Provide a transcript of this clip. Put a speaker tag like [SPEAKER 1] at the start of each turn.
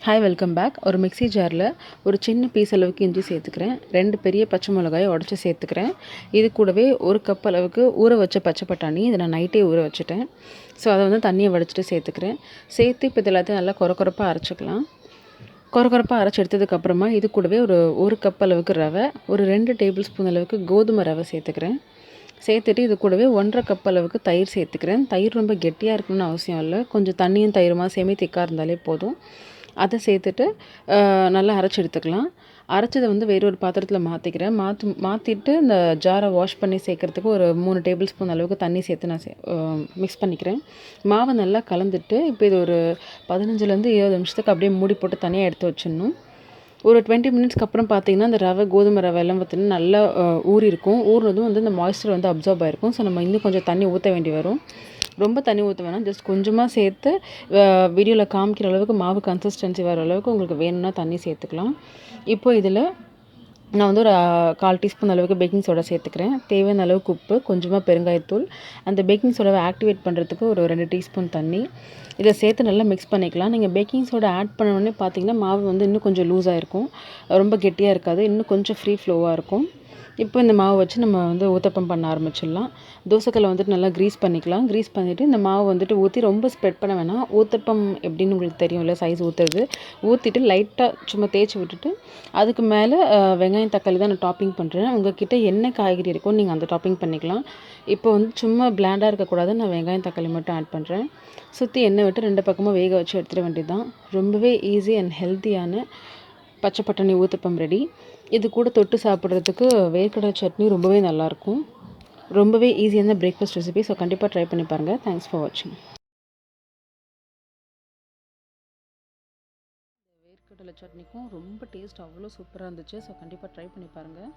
[SPEAKER 1] Hi welcome back. ஒரு mixie ஜாரில் ஒரு சின்ன பீஸ் அளவுக்கு இஞ்சி சேர்த்துக்கிறேன். 2 பெரிய பச்சை மிளகாயை உடச்சி சேர்த்துக்கிறேன். இது கூடவே ஒரு கப் அளவுக்கு ஊற வச்ச பச்சை பட்டாணி, இதை நான் நைட்டே ஊற வச்சுட்டேன். ஸோ அதை வந்து தண்ணியை வடிச்சிட்டு சேர்த்துக்கிறேன். சேர்த்து இப்போ இது எல்லாத்தையும் நல்லா கொரப்பாக அரைச்சிக்கலாம். கொரப்பாக அரைச்சி எடுத்ததுக்கப்புறமா இது கூடவே ஒரு கப் அளவுக்கு ரவை, ஒரு 2 டேபிள் ஸ்பூன் அளவுக்கு கோதுமை ரவை சேர்த்துக்கிறேன். சேர்த்துட்டு இது கூடவே 1.5 கப் அளவுக்கு தயிர் சேர்த்துக்கிறேன். தயிர் ரொம்ப கெட்டியாக இருக்கணும்னு அவசியம் இல்லை, கொஞ்சம் தண்ணியும் தயிருமா செமி திக்காக இருந்தாலே போதும். அதை சேர்த்துட்டு நல்லா அரைச்சி எடுத்துக்கலாம். அரைச்சதை வந்து வேறொரு பாத்திரத்தில் மாற்றிக்கிறேன். மாற்றிட்டு இந்த ஜாரை வாஷ் பண்ணி சேர்க்குறதுக்கு ஒரு 3 டேபிள் ஸ்பூன் அளவுக்கு தண்ணி சேர்த்து நான் மிக்ஸ் பண்ணிக்கிறேன். மாவை நல்லா கலந்துட்டு இப்போ இது ஒரு 15லேருந்து 20 நிமிஷத்துக்கு அப்படியே மூடி போட்டு தனியாக எடுத்து வச்சிடணும். ஒரு 20 மினிட்ஸ்க்கு அப்புறம் பார்த்தீங்கன்னா அந்த ரவை, கோதுமை ரவை எல்லாம் பார்த்தீங்கன்னா நல்லா ஊறி இருக்கும். ஊறினதும் வந்து இந்த மாய்ஸ்சர் வந்து அப்சார்ப் ஆகிருக்கும். ஸோ நம்ம இன்னும் கொஞ்சம் தண்ணி ஊற்ற வேண்டி வரும். ரொம்ப தண்ணி ஊற்ற வேணாம், ஜஸ்ட் கொஞ்சமாக சேர்த்து வீடியோவில் காமிக்கிற அளவுக்கு மாவு கன்சிஸ்டன்சி வர அளவுக்கு உங்களுக்கு வேணும்னா தண்ணி சேர்த்துக்கலாம். இப்போ இதில் நான் வந்து ஒரு 1/4 டீஸ்பூன் அளவுக்கு பேக்கிங் சோடா சேர்த்துக்கிறேன். தேவையான அளவுக்கு உப்பு, கொஞ்சமாக பெருங்காயத்தூள், அந்த பேக்கிங் சோடாவை ஆக்டிவேட் பண்ணுறதுக்கு ஒரு 2 டீஸ்பூன் தண்ணி, இதை சேர்த்து நல்லா மிக்ஸ் பண்ணிக்கலாம். நீங்கள் பேக்கிங் சோடா ஆட் பண்ணோடனே பார்த்தீங்கன்னா மாவு வந்து இன்னும் கொஞ்சம் லூஸாக இருக்கும், ரொம்ப கெட்டியாக இருக்காது, இன்னும் கொஞ்சம் ஃப்ரீ ஃப்ளோவாக இருக்கும். இப்போ இந்த மாவு வச்சு நம்ம வந்து ஊத்தப்பம் பண்ண ஆரம்பிச்சிடலாம். தோசைக்கல்லை வந்துட்டு நல்லா க்ரீஸ் பண்ணிக்கலாம். க்ரீஸ் பண்ணிவிட்டு இந்த மாவு வந்துட்டு ஊற்றி ரொம்ப ஸ்ப்ரெட் பண்ண வேணாம். ஊத்தப்பம் எப்படின்னு உங்களுக்கு தெரியும்ல, சைஸ் ஊற்றுறது. ஊற்றிட்டு லைட்டாக சும்மா தேய்ச்சி விட்டுட்டு அதுக்கு மேலே வெங்காயம் தக்காளி தான் நான் டாப்பிங் பண்ணுறேன். உங்கள்கிட்ட என்ன காய்கறி இருக்கோ நீங்கள் அந்த டாப்பிங் பண்ணிக்கலாம். இப்போ வந்து சும்மா பிளாண்டாக இருக்கக்கூடாது, நான் வெங்காயம் தக்காளி மட்டும் ஆட் பண்ணுறேன். சுற்றி எண்ணெய் விட்டு 2 பக்கமும் வேக வச்சு எடுத்துட வேண்டியது தான். ரொம்பவே ஈஸி அண்ட் ஹெல்த்தியான பச்சை பட்டாணி ஊத்தப்பம் ரெடி. இது கூட தொட்டு சாப்பிட்றதுக்கு வேர்க்கடலை சட்னி ரொம்பவே நல்லாயிருக்கும். ரொம்பவே ஈஸியான பிரேக்ஃபாஸ்ட் ரெசிபி. ஸோ கண்டிப்பாக ட்ரை பண்ணி பாருங்கள். தேங்க்ஸ் ஃபார் வாட்சிங். வேர்க்கடலை சட்னிக்கும் ரொம்ப டேஸ்ட் அவ்வளோ சூப்பராக இருந்துச்சு. ஸோ கண்டிப்பாக ட்ரை பண்ணி பாருங்கள்.